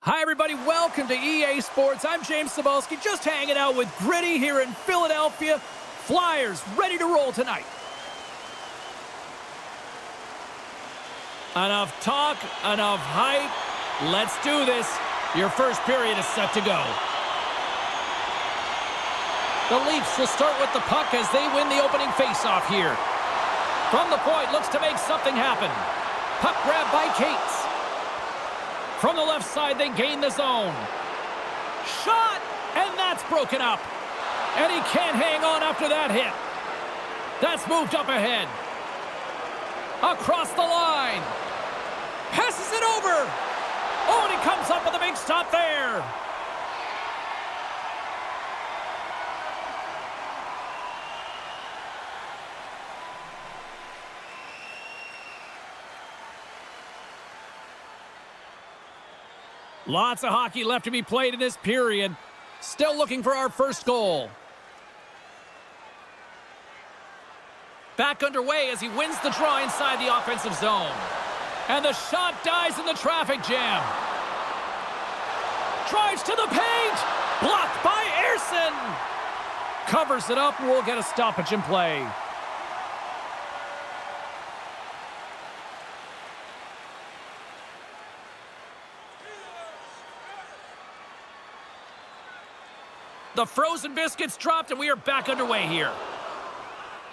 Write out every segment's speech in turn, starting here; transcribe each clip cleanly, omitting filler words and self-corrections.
Hi, everybody. Welcome to EA Sports. I'm James Cebulski, just hanging out with Gritty here in Philadelphia. Flyers ready to roll tonight. Enough talk, enough hype. Let's do this. Your first period is set to go. The Leafs will start with the puck as they win the opening faceoff here. From the point, looks to make something happen. Puck grab by Cates. From the left side, they gain the zone. Shot! And that's broken up. And he can't hang on after that hit. That's moved up ahead. Across the line. Passes it over. Oh, and he comes up with a big stop there. Lots of hockey left to be played in this period. Still looking for our first goal. Back underway as he wins the draw inside the offensive zone. And the shot dies in the traffic jam. Drives to the paint. Blocked by Ersson. Covers it up and we'll get a stoppage in play. The frozen biscuits dropped, and we are back underway here.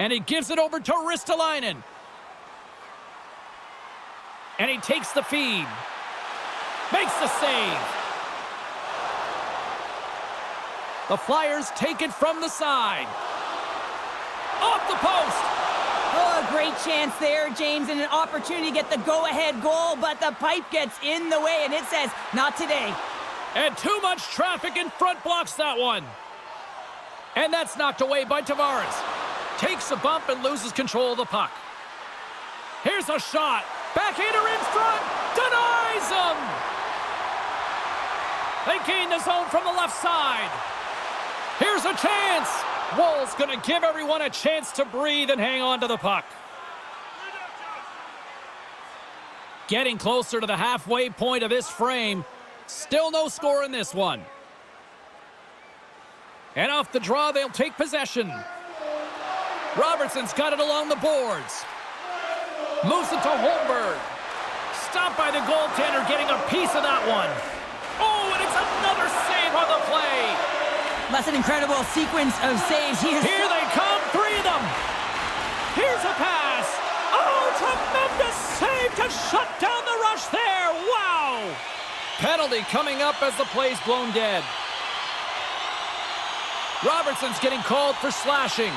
And he gives it over to Ristolainen. And he takes the feed. Makes the save. The Flyers take it from the side. Off the post. Oh, a great chance there, James, and an opportunity to get the go-ahead goal, but the pipe gets in the way, and it says, not today. And too much traffic in front blocks that one. And that's knocked away by Tavares. Takes a bump and loses control of the puck. Here's a shot. Backhander in front. Denies him. They gain the zone from the left side. Here's a chance. Woll's going to give everyone a chance to breathe and hang on to the puck. Getting closer to the halfway point of this frame. Still no score in this one. And off the draw, they'll take possession. Robertson's got it along the boards. Moves it to Holmberg. Stopped by the goaltender, getting a piece of that one. Oh, and it's another save on the play. That's an incredible sequence of saves. Here they come, three of them. Here's a pass. Oh, tremendous save to shut down the rush there. Wow. Penalty coming up as the play's blown dead. Robertson's getting called for slashing.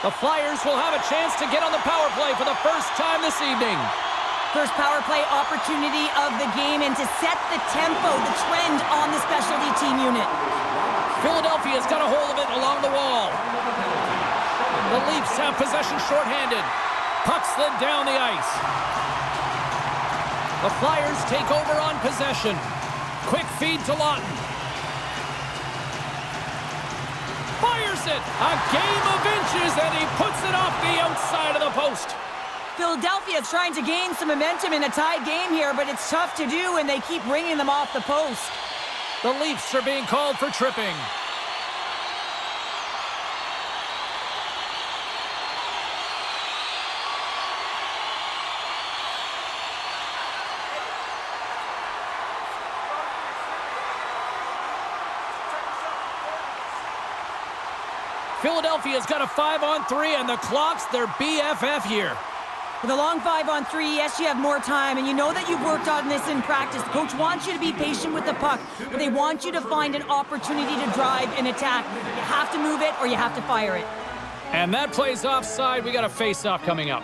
The Flyers will have a chance to get on the power play for the first time this evening. First power play opportunity of the game, and to set the tempo, the trend on the specialty team unit. Philadelphia's got a hold of it along the wall. The Leafs have possession shorthanded. Puck slid down the ice. The Flyers take over on possession. Quick feed to Lawton. Fires it! A game of inches, and he puts it off the outside of the post. Philadelphia is trying to gain some momentum in a tied game here, but it's tough to do, and they keep ringing them off the post. The Leafs are being called for tripping. Philadelphia's got a 5-on-3, and the clock's their BFF here. With a long 5-on-3, yes, you have more time, and you know that you've worked on this in practice. The coach wants you to be patient with the puck, but they want you to find an opportunity to drive and attack. You have to move it, or you have to fire it. And that play's offside. We got a face-off coming up.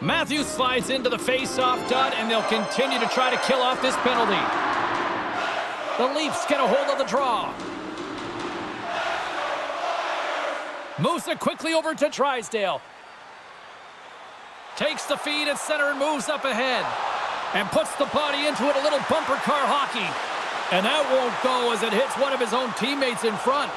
Matthews slides into the face-off dot, and they'll continue to try to kill off this penalty. The Leafs get a hold of the draw. Moves it quickly over to Drysdale. Takes the feed at center and moves up ahead. And puts the body into it, a little bumper car hockey. And that won't go as it hits one of his own teammates in front.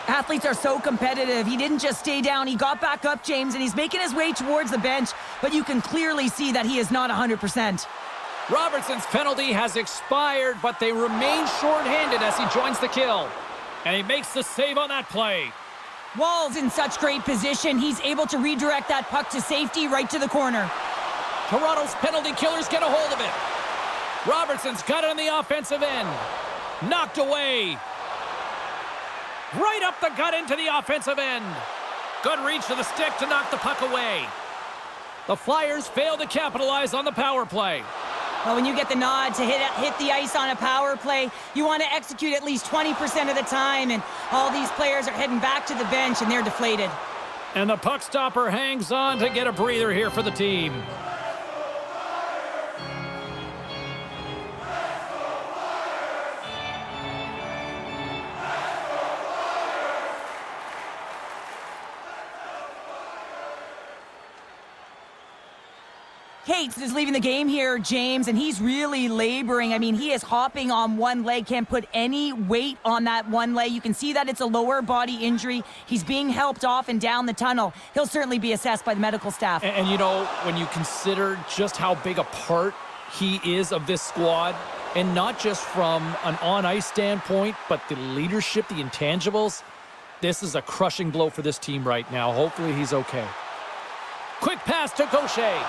Athletes are so competitive. He didn't just stay down. He got back up, James, and he's making his way towards the bench, but you can clearly see that he is not 100%. Robertson's penalty has expired, but they remain shorthanded as he joins the kill. And he makes the save on that play. Wall's in such great position. He's able to redirect that puck to safety right to the corner. Toronto's penalty killers get a hold of it. Robertson's got it on the offensive end. Knocked away. Right up the gut into the offensive end. Good reach to the stick to knock the puck away. The Flyers fail to capitalize on the power play. Well, when you get the nod to hit the ice on a power play, you want to execute at least 20% of the time, and all these players are heading back to the bench, and they're deflated. And the puck stopper hangs on to get a breather here for the team. Cates is leaving the game here, James, and he's really laboring. I mean, he is hopping on one leg, can't put any weight on that one leg. You can see that it's a lower body injury. He's being helped off and down the tunnel. He'll certainly be assessed by the medical staff. And you know, when you consider just how big a part he is of this squad, and not just from an on-ice standpoint, but the leadership, the intangibles, this is a crushing blow for this team right now. Hopefully he's okay. Quick pass to Gaucher.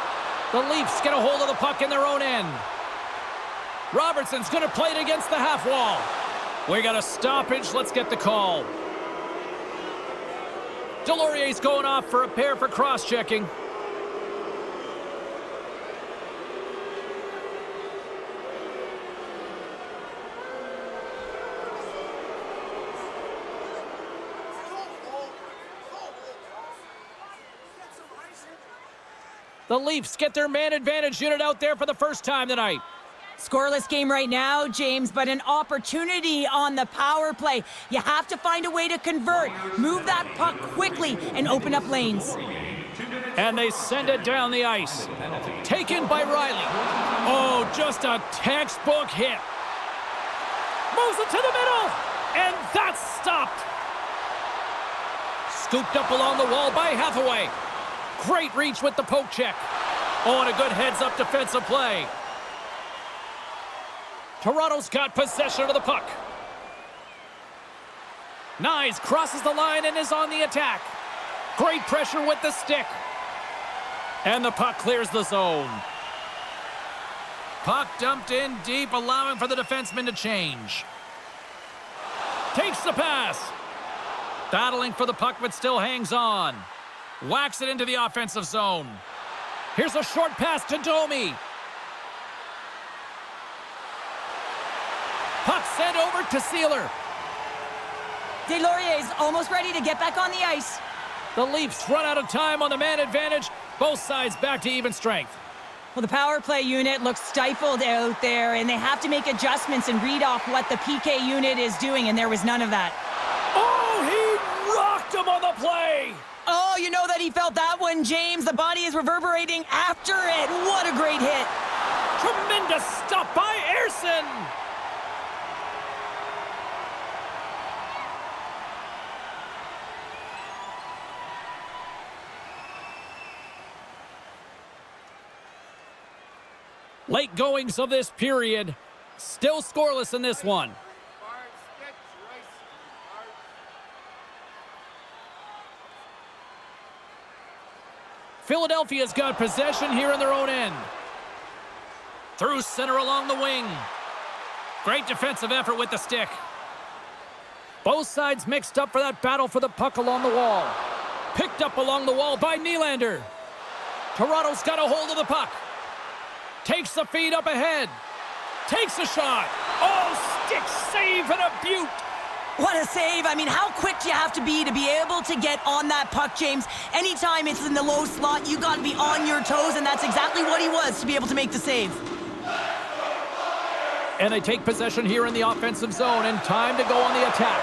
The Leafs get a hold of the puck in their own end. Robertson's going to play it against the half wall. We got a stoppage. Let's get the call. Delorier's going off for a pair for cross-checking. The Leafs get their man advantage unit out there for the first time tonight. Scoreless game right now, James, but an opportunity on the power play. You have to find a way to convert, move that puck quickly, and open up lanes. And they send it down the ice. Taken by Riley. Oh, just a textbook hit. Moves it to the middle, and that's stopped. Scooped up along the wall by Hathaway. Great reach with the poke check. Oh, and a good heads-up defensive play. Toronto's got possession of the puck. Nyes crosses the line and is on the attack. Great pressure with the stick. And the puck clears the zone. Puck dumped in deep, allowing for the defenseman to change. Takes the pass. Battling for the puck, but still hangs on. Whacks it into the offensive zone. Here's a short pass to Domi. Puck sent over to Sealer. Delorier's almost ready to get back on the ice. The Leafs run out of time on the man advantage. Both sides back to even strength. Well, the power play unit looks stifled out there, and they have to make adjustments and read off what the PK unit is doing, and there was none of that. Oh, he rocked him on the play. Oh, you know that he felt that one, James. The body is reverberating after it. What a great hit. Tremendous stop by Ersson. Late goings of this period. Still scoreless in this one. Philadelphia's got possession here in their own end. Through center along the wing. Great defensive effort with the stick. Both sides mixed up for that battle for the puck along the wall. Picked up along the wall by Nylander. Toronto's got a hold of the puck. Takes the feed up ahead. Takes a shot. Oh, stick save and a beaut. What a save. I mean, how quick do you have to be able to get on that puck, James? Anytime it's in the low slot, you got to be on your toes, and that's exactly what he was to be able to make the save. And they take possession here in the offensive zone, and time to go on the attack.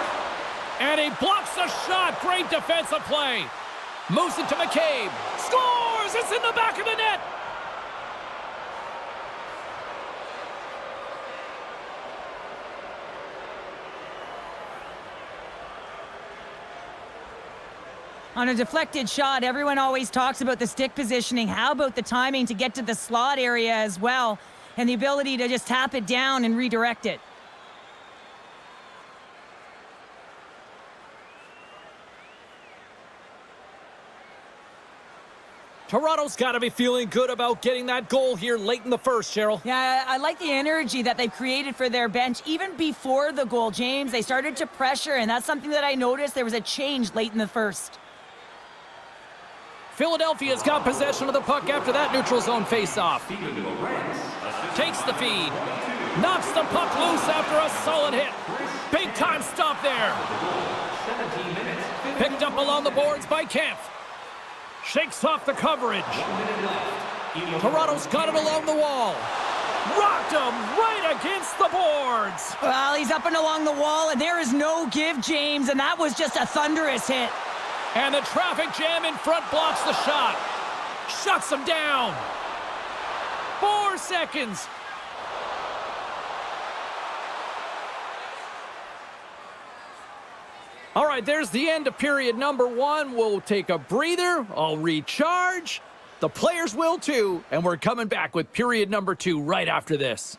And he blocks the shot. Great defensive play. Moves it to McCabe. Scores! It's in the back of the net. On a deflected shot, everyone always talks about the stick positioning. How about the timing to get to the slot area as well, and the ability to just tap it down and redirect it? Toronto's got to be feeling good about getting that goal here late in the first, Cheryl. Yeah, I like the energy that they've created for their bench. Even before the goal, James, they started to pressure, and that's something that I noticed. There was a change late in the first. Philadelphia's got possession of the puck after that neutral zone faceoff. Takes the feed. Knocks the puck loose after a solid hit. Big time stop there. Picked up along the boards by Kemp. Shakes off the coverage. Toronto's got it along the wall. Rocked him right against the boards. Well, he's up and along the wall, and there is no give, James, and that was just a thunderous hit. And the traffic jam in front blocks the shot. Shuts him down. 4 seconds. All right, there's the end of period number 1. We'll take a breather. I'll recharge. The players will too. And we're coming back with period number 2 right after this.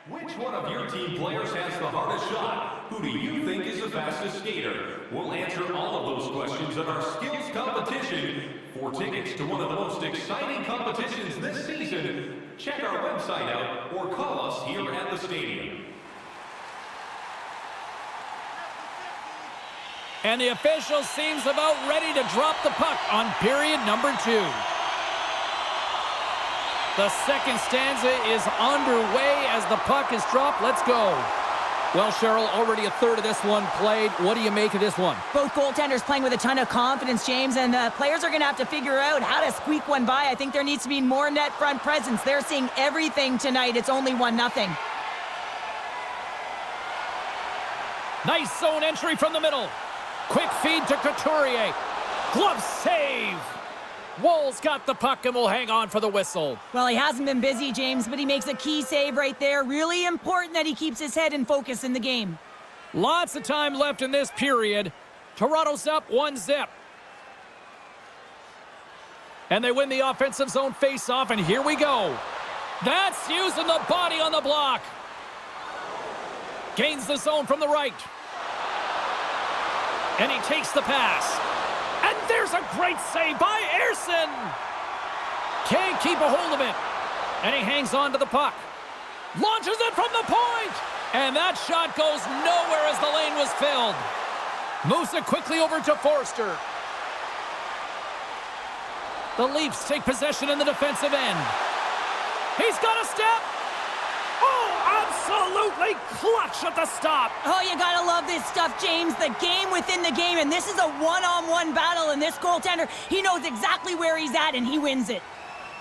Which one of your team players has the hardest shot? Who do you think is the fastest skater? We'll answer all of those questions in our skills competition. For tickets to one of the most exciting competitions this season, check our website out or call us here at the stadium. And the official seems about ready to drop the puck on period number 2. The second stanza is underway as the puck is dropped. Let's go. Well, Cheryl, already a third of this one played. What do you make of this one? Both goaltenders playing with a ton of confidence, James, and the players are going to have to figure out how to squeak one by. I think there needs to be more net front presence. They're seeing everything tonight. It's only 1-0. Nice zone entry from the middle. Quick feed to Couturier. Glove save. Woll's got the puck and will hang on for the whistle. Well, he hasn't been busy, James, but he makes a key save right there. Really important that he keeps his head in focus in the game. Lots of time left in this period. Toronto's up 1-0. And they win the offensive zone faceoff, and here we go. That's using the body on the block. Gains the zone from the right. And he takes the pass. And there's a great save by Ersson. Can't keep a hold of it. And he hangs on to the puck. Launches it from the point. And that shot goes nowhere as the lane was filled. Moves it quickly over to Forster. The Leafs take possession in the defensive end. He's got a step. Oh, absolutely clutch at the stop. Oh, you gotta love this stuff, James. The game within the game, and this is a one-on-one battle, and this goaltender, he knows exactly where he's at, and he wins it.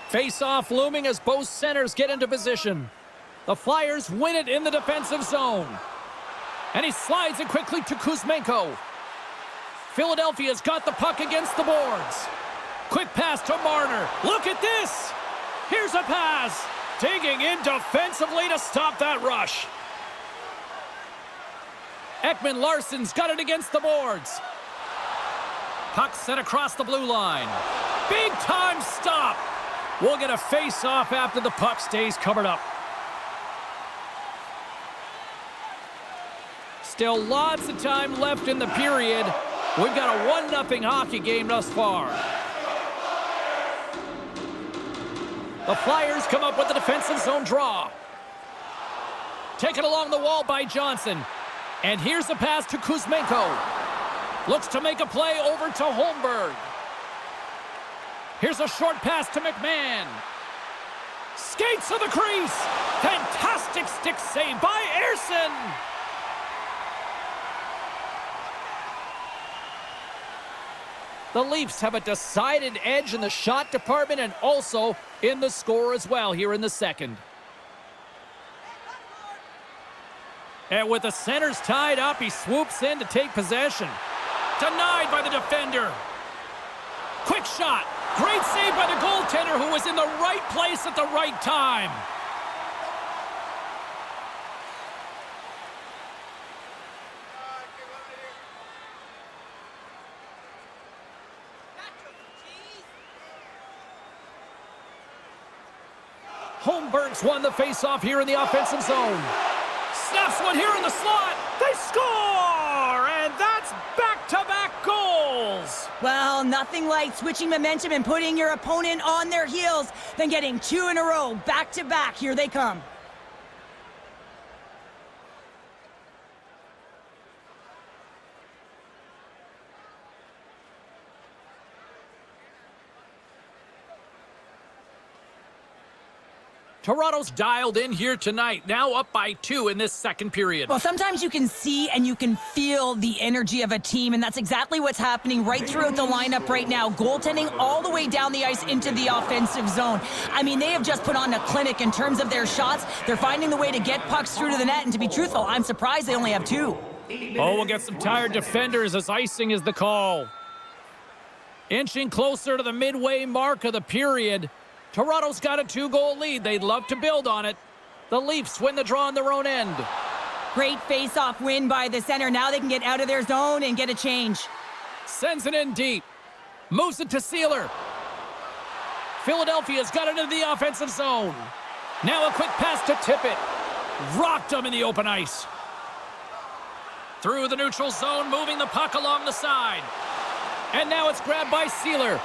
Face-off looming as both centers get into position. The Flyers win it in the defensive zone. And he slides it quickly to Kuzmenko. Philadelphia's got the puck against the boards. Quick pass to Marner. Look at this. Here's a pass. Digging in defensively to stop that rush. Ekman Larsson's got it against the boards. Puck sent across the blue line. Big time stop. We'll get a face-off after the puck stays covered up. Still lots of time left in the period. We've got a 1-0 hockey game thus far. The Flyers come up with the defensive zone draw. Taken along the wall by Johnson. And here's the pass to Kuzmenko. Looks to make a play over to Holmberg. Here's a short pass to McMahon. Skates to the crease. Fantastic stick save by Ersson. The Leafs have a decided edge in the shot department and also in the score as well here in the second. And with the centers tied up, he swoops in to take possession. Denied by the defender. Quick shot. Great save by the goaltender who was in the right place at the right time. Holmberg's won the faceoff here in the offensive zone. Snaps one here in the slot. They score! And that's back-to-back goals. Well, nothing like switching momentum and putting your opponent on their heels than getting 2 in a row, back-to-back. Here they come. Toronto's dialed in here tonight, now up by 2 in this second period. Well, sometimes you can see and you can feel the energy of a team, and that's exactly what's happening right throughout the lineup right now. Goaltending all the way down the ice into the offensive zone. I mean, they have just put on a clinic in terms of their shots. They're finding the way to get pucks through to the net, and to be truthful, I'm surprised they only have 2. Oh, we'll get some tired defenders as icing is the call. Inching closer to the midway mark of the period. Toronto's got a 2-goal lead. They'd love to build on it. The Leafs win the draw on their own end. Great face-off win by the center. Now they can get out of their zone and get a change. Sends it in deep. Moves it to Sealer. Philadelphia's got it into the offensive zone. Now a quick pass to Tippett. Rocked him in the open ice. Through the neutral zone, moving the puck along the side. And now it's grabbed by Sealer.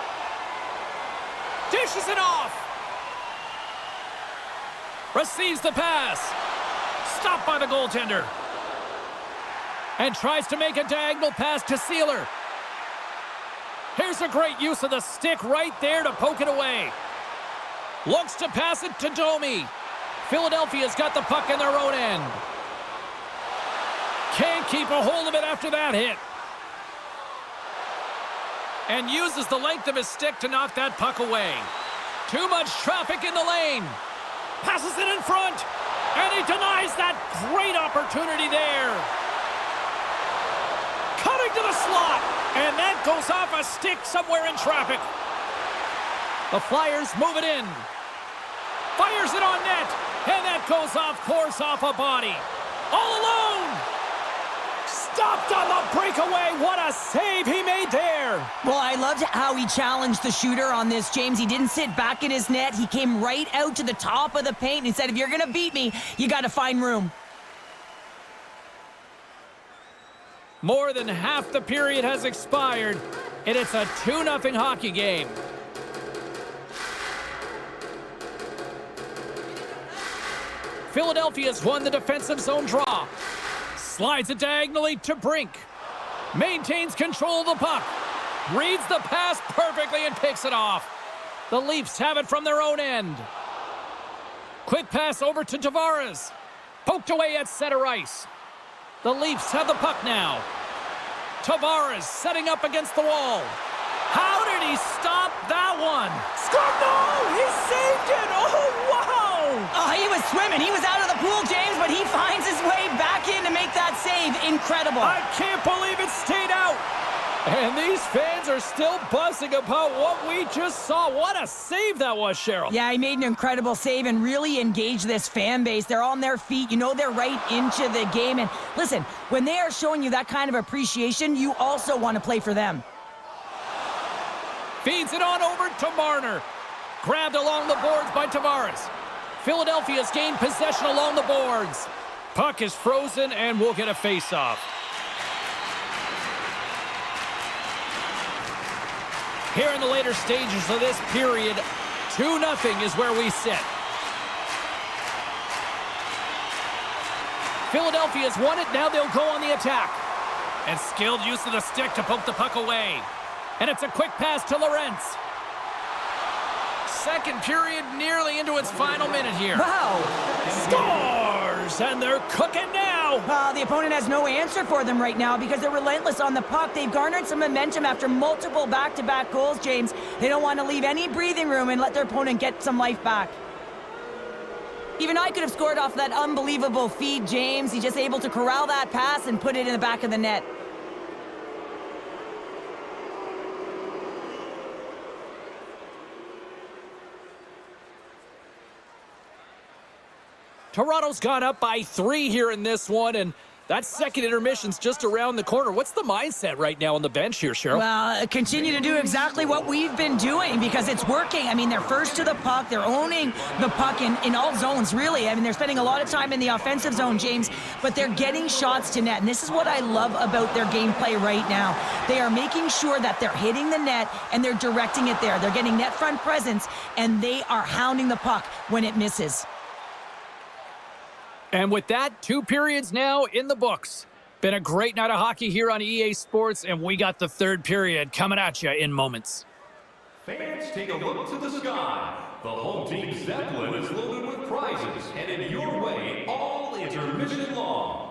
Dishes it off. Receives the pass. Stopped by the goaltender. And tries to make a diagonal pass to Sealer. Here's a great use of the stick right there to poke it away. Looks to pass it to Domi. Philadelphia's got the puck in their own end. Can't keep a hold of it after that hit. And uses the length of his stick to knock that puck away. Too much traffic in the lane. Passes it in front. And he denies that great opportunity there. Cutting to the slot. And that goes off a stick somewhere in traffic. The Flyers move it in. Fires it on net. And that goes off course off a body. All alone. Stopped on the breakaway. What a save he made there. Well, I loved how he challenged the shooter on this, James. He didn't sit back in his net. He came right out to the top of the paint and he said, if you're going to beat me, you got to find room. More than half the period has expired, and it's a 2-0 hockey game. Philadelphia's won the defensive zone draw. Slides it diagonally to Brink. Maintains control of the puck. Reads the pass perfectly and picks it off. The Leafs have it from their own end. Quick pass over to Tavares. Poked away at center ice. The Leafs have the puck now. Tavares setting up against the wall. How did he stop that one? Score! No! He saved it! Oh, wow! Oh, he was swimming. He was out of the pool, James, but he finds his way back in to make that save. Incredible. I can't believe it stayed out. And these fans are still buzzing about what we just saw. What a save that was, Cheryl. Yeah, he made an incredible save and really engaged this fan base. They're on their feet. You know they're right into the game. And listen, when they are showing you that kind of appreciation, you also want to play for them. Feeds it on over to Marner. Grabbed along the boards by Tavares. Philadelphia's gained possession along the boards. Puck is frozen and we'll get a face-off. Here in the later stages of this period, 2-0 is where we sit. Philadelphia's won it, now they'll go on the attack. And skilled use of the stick to poke the puck away. And it's a quick pass to Lorentz. Second period nearly into its final minute here. Wow. Scores! And they're cooking now. The opponent has no answer for them right now because they're relentless on the puck. They've garnered some momentum after multiple back-to-back goals, James. They don't want to leave any breathing room and let their opponent get some life back. Even I could have scored off that unbelievable feed, James. He's just able to corral that pass and put it in the back of the net. Toronto's gone up by 3 here in this one, and That second intermission's just around the corner. What's the mindset right now on the bench here, Cheryl? Well, continue to do exactly what we've been doing because it's working. I mean, they're first to the puck. They're owning the puck in all zones, really. I mean, they're spending a lot of time in the offensive zone, James, but they're getting shots to net. And this is what I love about their gameplay right now. They are making sure that they're hitting the net and they're directing it there. They're getting net front presence, and they are hounding the puck when it misses. And with that, 2 periods now in the books. Been a great night of hockey here on EA Sports, and we got the 3rd period coming at you in moments. Fans, take a look to the sky. The home team Zeppelin is loaded with prizes headed your way all intermission long.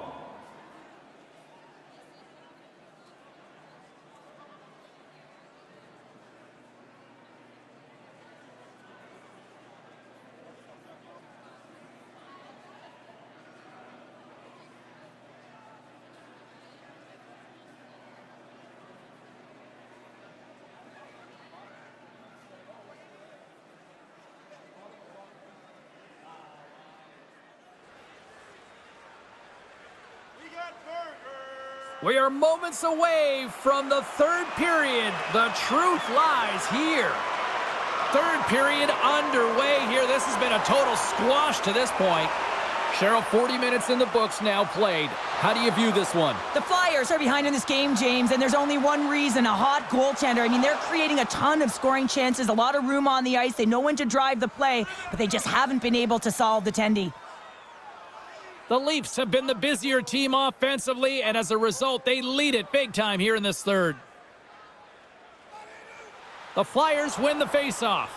We are moments away from the 3rd period. The truth lies here. 3rd period underway here. This has been a total squash to this point. Cheryl, 40 minutes in the books now played. How do you view this one? The Flyers are behind in this game, James, and there's only one reason, a hot goaltender. I mean, they're creating a ton of scoring chances, a lot of room on the ice. They know when to drive the play, but they just haven't been able to solve the tendy. The Leafs have been the busier team offensively, and as a result, they lead it big time here in this 3rd. The Flyers win the faceoff.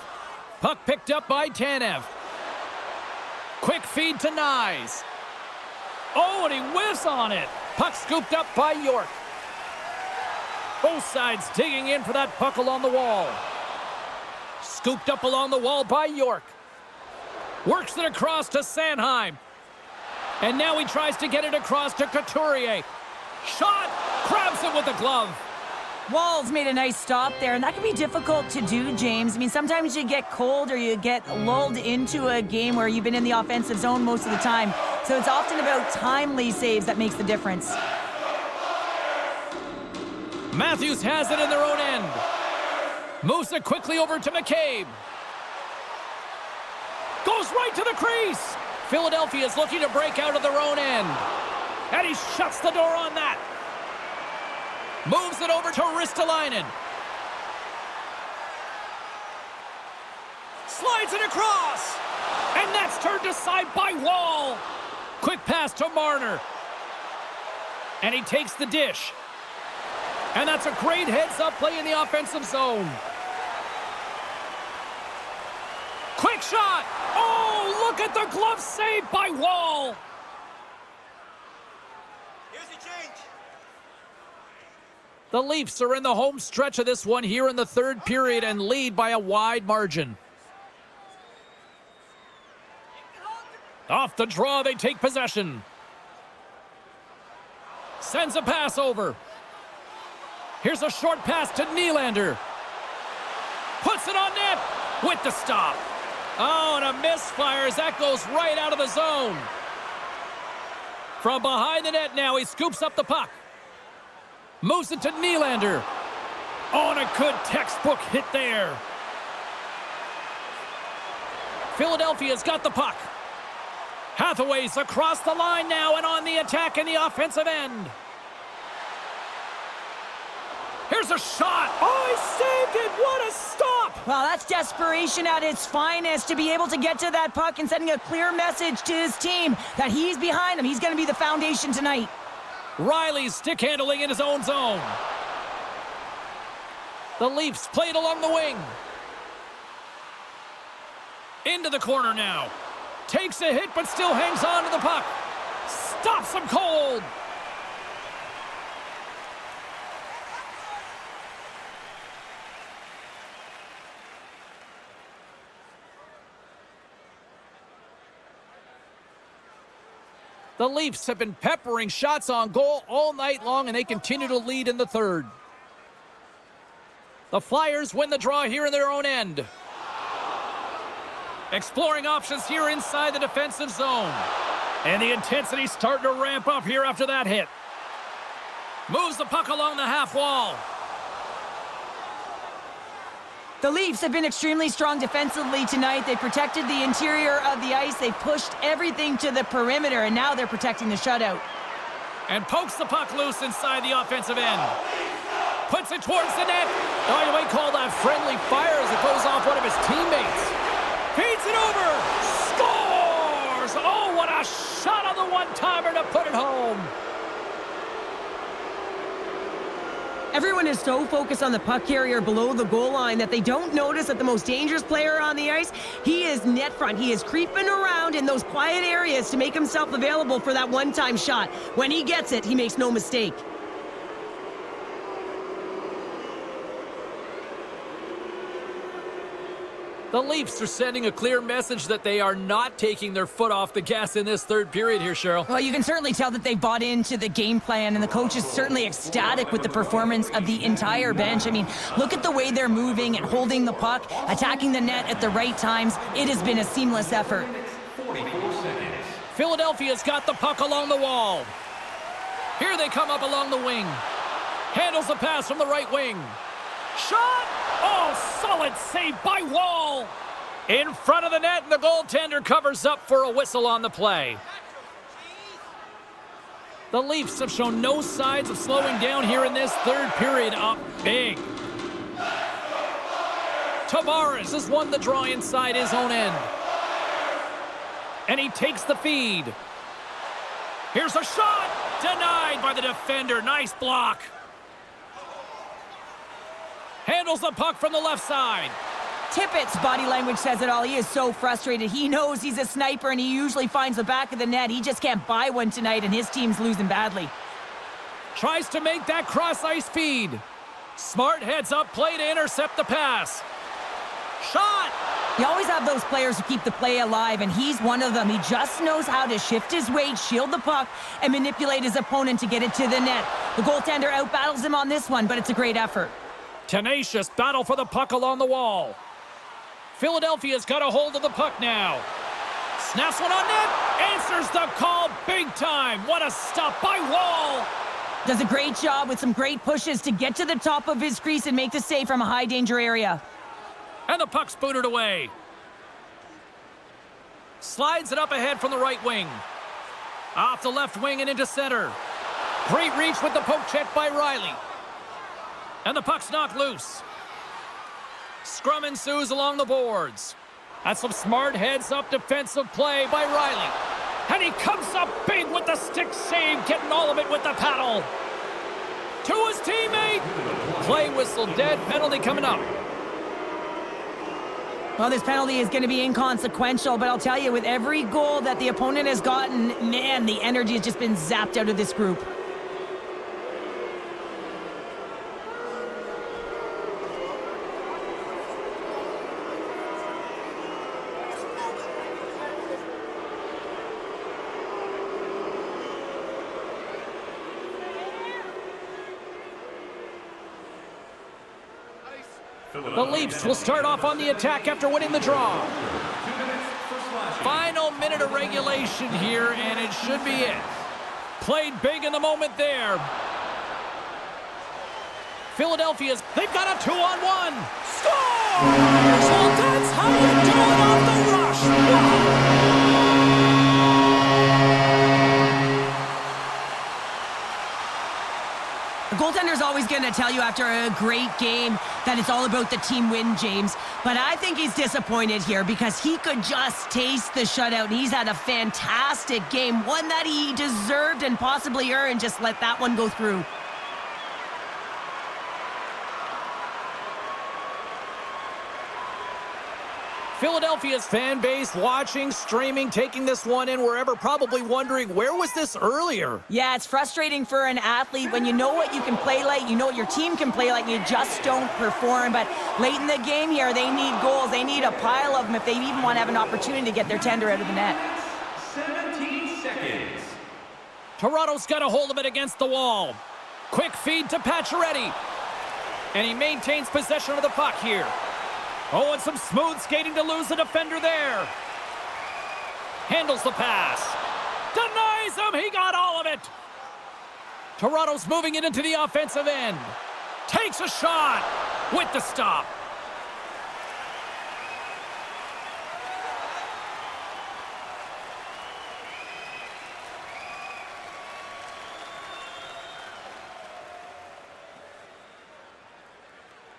Puck picked up by Tanev. Quick feed to Nyes. Oh, and he whiffs on it. Puck scooped up by York. Both sides digging in for that puck along the wall. Scooped up along the wall by York. Works it across to Sanheim. And now he tries to get it across to Couturier. Shot! Grabs it with the glove. Wall's made a nice stop there, and that can be difficult to do, James. I mean, sometimes you get cold or you get lulled into a game where you've been in the offensive zone most of the time. So it's often about timely saves that makes the difference. Matthews has it in their own end. Moves it quickly over to McCabe. Goes right to the crease. Philadelphia is looking to break out of their own end. And he shuts the door on that. Moves it over to Ristolainen. Slides it across. And that's turned aside by Wall. Quick pass to Marner. And he takes the dish. And that's a great heads-up play in the offensive zone. Quick shot. Oh, look at the glove save by Wall. Here's the change. The Leafs are in the home stretch of this one here in the 3rd period and lead by a wide margin. Off the draw, they take possession. Sends a pass over. Here's a short pass to Nylander. Puts it on net with the stop. Oh, and a misfire as that goes right out of the zone. From behind the net now, he scoops up the puck. Moves it to Nylander. Oh, and a good textbook hit there. Philadelphia's got the puck. Hathaway's across the line now and on the attack in the offensive end. Here's a shot. Oh, he saved it. What a stop. Well, that's desperation at its finest to be able to get to that puck and sending a clear message to his team that he's behind him. He's going to be the foundation tonight. Riley's stick handling in his own zone. The Leafs played along the wing. Into the corner now. Takes a hit but still hangs on to the puck. Stops him cold. The Leafs have been peppering shots on goal all night long, and they continue to lead in the 3rd. The Flyers win the draw here in their own end. Exploring options here inside the defensive zone. And the intensity's starting to ramp up here after that hit. Moves the puck along the half wall. The Leafs have been extremely strong defensively tonight. They protected the interior of the ice. They pushed everything to the perimeter, and now they're protecting the shutout. And pokes the puck loose inside the offensive end. Puts it towards the net. Oh, you might call that friendly fire as it goes off one of his teammates. Feeds it over. Scores! Oh, what a shot on the one-timer to put it home. Everyone is so focused on the puck carrier below the goal line that they don't notice that the most dangerous player on the ice, he is net front. He is creeping around in those quiet areas to make himself available for that one-time shot. When he gets it, he makes no mistake. The Leafs are sending a clear message that they are not taking their foot off the gas in this third period here, Cheryl. Well, you can certainly tell that they bought into the game plan, and the coach is certainly ecstatic with the performance of the entire bench. I mean, look at the way they're moving and holding the puck, attacking the net at the right times. It has been a seamless effort. 44 seconds. Philadelphia's got the puck along the wall. Here they come up along the wing. Handles the pass from the right wing. Shot! Oh, solid save by Wall. In front of the net, and the goaltender covers up for a whistle on the play. The Leafs have shown no signs of slowing down here in this third period, up big. Tavares has won the draw inside his own end. And he takes the feed. Here's a shot! Denied by the defender. Nice block. Handles the puck from the left side. Tippett's body language says it all. He is so frustrated. He knows he's a sniper, and he usually finds the back of the net. He just can't buy one tonight, and his team's losing badly. Tries to make that cross-ice feed. Smart heads up play to intercept the pass. Shot! You always have those players who keep the play alive, and he's one of them. He just knows how to shift his weight, shield the puck, and manipulate his opponent to get it to the net. The goaltender outbattles him on this one, but it's a great effort. Tenacious battle for the puck along the wall. Philadelphia's got a hold of the puck now. Snaps one on net. Answers the call big time. What a stop by Wall. Does a great job with some great pushes to get to the top of his crease and make the save from a high danger area. And the puck's booted away. Slides it up ahead from the right wing. Off the left wing and into center. Great reach with the poke check by Riley. And the puck's knocked loose. Scrum ensues along the boards. That's some smart heads-up defensive play by Riley. And he comes up big with the stick save, getting all of it with the paddle. To his teammate. Play whistle dead, penalty coming up. Well, this penalty is going to be inconsequential, but I'll tell you, with every goal that the opponent has gotten, man, the energy has just been zapped out of this group. The Leafs will start off on the attack after winning the draw. Final minute of regulation here, and it should be it. Played big in the moment there. Philadelphia's, they've got a 2-on-1. Scores! Well, that's how you do it off the rush. Wow. The goaltender's always going to tell you after a great game that it's all about the team win, James. But I think he's disappointed here because he could just taste the shutout. And he's had a fantastic game, one that he deserved and possibly earned. Just let that one go through. Philadelphia's fan base watching, streaming, taking this one in wherever, probably wondering, where was this earlier? Yeah, it's frustrating for an athlete when you know what you can play like, you know what your team can play like, and you just don't perform. But late in the game here, they need goals. They need a pile of them if they even want to have an opportunity to get their tender out of the net. 17 seconds. Toronto's got a hold of it against the wall. Quick feed to Pacioretty. And he maintains possession of the puck here. Oh, and some smooth skating to lose the defender there. Handles the pass. Denies him. He got all of it. Toronto's moving it into the offensive end. Takes a shot with the stop.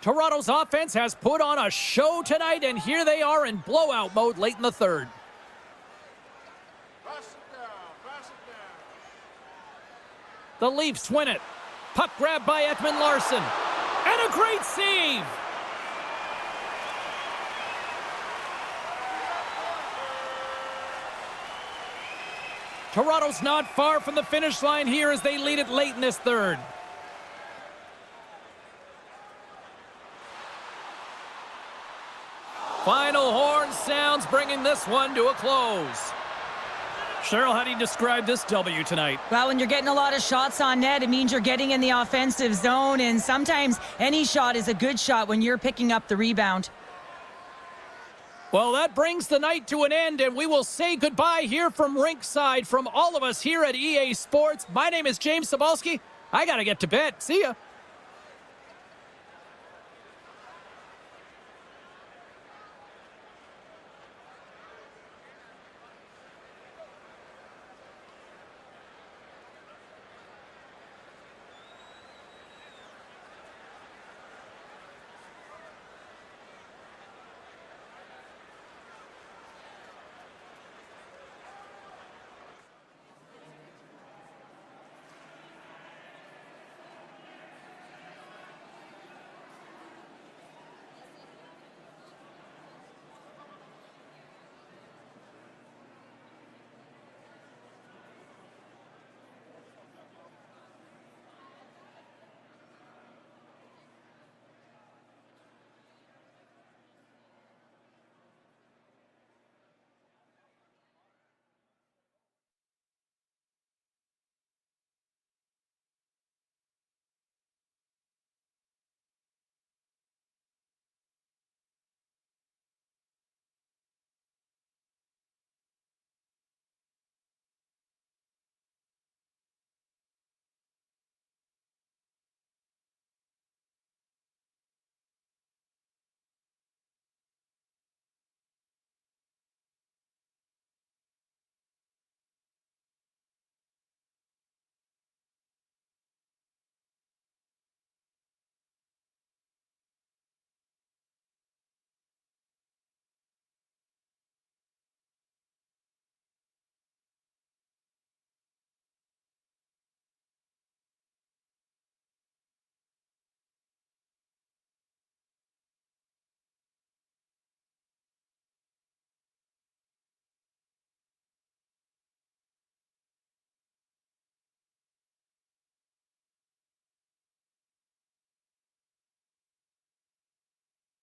Toronto's offense has put on a show tonight, and here they are in blowout mode late in the third. The Leafs win it. Puck grab by Ekman Larsson. And a great save! Toronto's not far from the finish line here as they lead it late in this third. Final horn sounds, bringing this one to a close. Cheryl, how do you describe this W tonight? Well, when you're getting a lot of shots on net, it means you're getting in the offensive zone, and sometimes any shot is a good shot when you're picking up the rebound. Well, that brings the night to an end, and we will say goodbye here from rinkside from all of us here at EA Sports. My name is James Cebulski. I got to get to bed. See ya.